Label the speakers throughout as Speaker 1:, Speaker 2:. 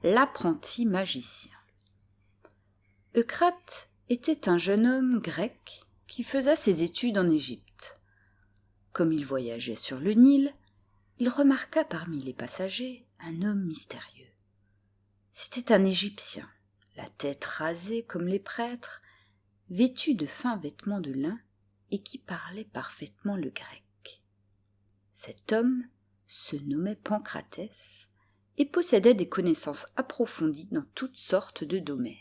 Speaker 1: l'apprenti magicien. Eucrate était un jeune homme grec qui faisait ses études en Égypte. Comme il voyageait sur le Nil, il remarqua parmi les passagers un homme mystérieux. C'était un Égyptien, la tête rasée comme les prêtres, vêtu de fins vêtements de lin et qui parlait parfaitement le grec. Cet homme se nommait Pancratès et possédait des connaissances approfondies dans toutes sortes de domaines.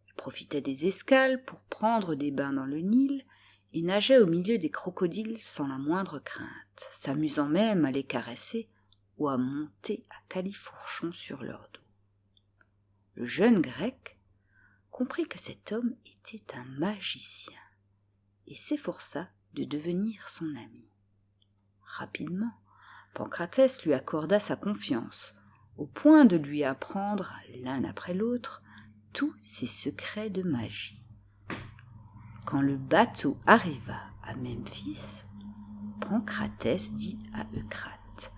Speaker 1: Il profitait des escales pour prendre des bains dans le Nil et nageait au milieu des crocodiles sans la moindre crainte, s'amusant même à les caresser ou à monter à califourchon sur leur dos. Le jeune grec comprit que cet homme était un magicien et s'efforça de devenir son ami. Rapidement, Pancratès lui accorda sa confiance, au point de lui apprendre, l'un après l'autre, tous ses secrets de magie. Quand le bateau arriva à Memphis, Pancratès dit à Eucrate :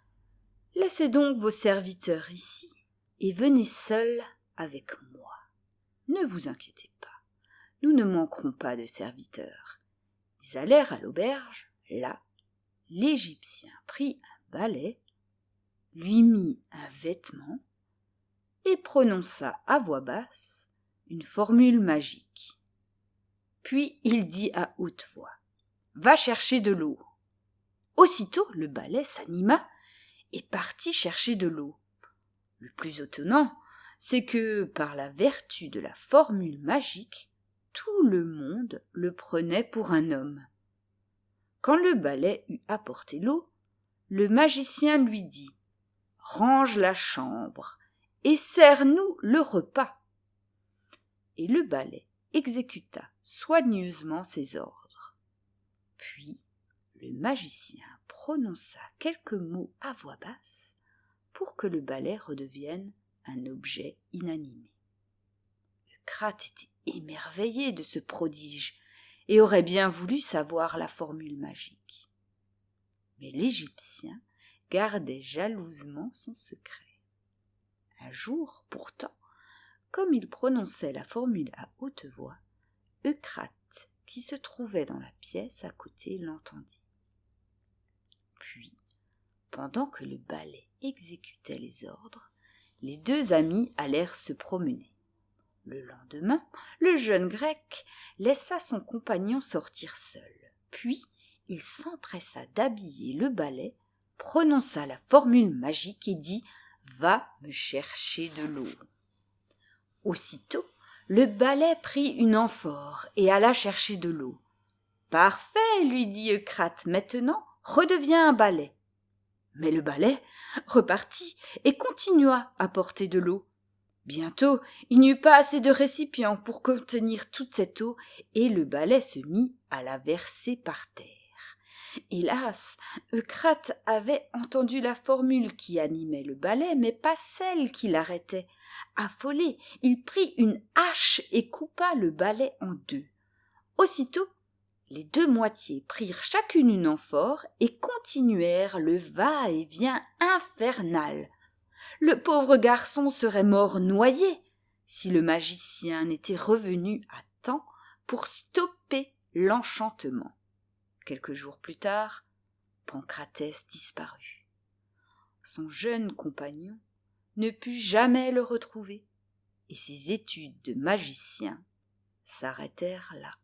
Speaker 1: « Laissez donc vos serviteurs ici et venez seuls avec moi. Ne vous inquiétez pas, nous ne manquerons pas de serviteurs. » Ils allèrent à l'auberge. Là, l'Égyptien prit un balai, lui mit un vêtement et prononça à voix basse une formule magique. Puis il dit à haute voix : « Va chercher de l'eau. » Aussitôt le balai s'anima et partit chercher de l'eau. Le plus étonnant, c'est que, par la vertu de la formule magique, tout le monde le prenait pour un homme. Quand le balai eut apporté l'eau, le magicien lui dit : « Range la chambre et sers-nous le repas. » Et le balai exécuta soigneusement ses ordres. Puis le magicien prononça quelques mots à voix basse pour que le balai redevienne un objet inanimé. Eucrate était émerveillé de ce prodige et aurait bien voulu savoir la formule magique. Mais l'Égyptien gardait jalousement son secret. Un jour, pourtant, comme il prononçait la formule à haute voix, Eucrate, qui se trouvait dans la pièce à côté, l'entendit. Puis, pendant que le balai exécutait les ordres, les deux amis allèrent se promener. Le lendemain, le jeune grec laissa son compagnon sortir seul. Puis, il s'empressa d'habiller le balai, prononça la formule magique et dit : « Va me chercher de l'eau. » Aussitôt, le balai prit une amphore et alla chercher de l'eau. « Parfait, lui dit Eucrate, maintenant redeviens un balai. » Mais le balai repartit et continua à porter de l'eau. Bientôt, il n'y eut pas assez de récipients pour contenir toute cette eau et le balai se mit à la verser par terre. Hélas, Eucrate avait entendu la formule qui animait le balai, mais pas celle qui l'arrêtait. Affolé, il prit une hache et coupa le balai en deux. Aussitôt, les deux moitiés prirent chacune une amphore et continuèrent le va-et-vient infernal. Le pauvre garçon serait mort noyé si le magicien n'était revenu à temps pour stopper l'enchantement. Quelques jours plus tard, Pancratès disparut. Son jeune compagnon ne put jamais le retrouver et ses études de magicien s'arrêtèrent là.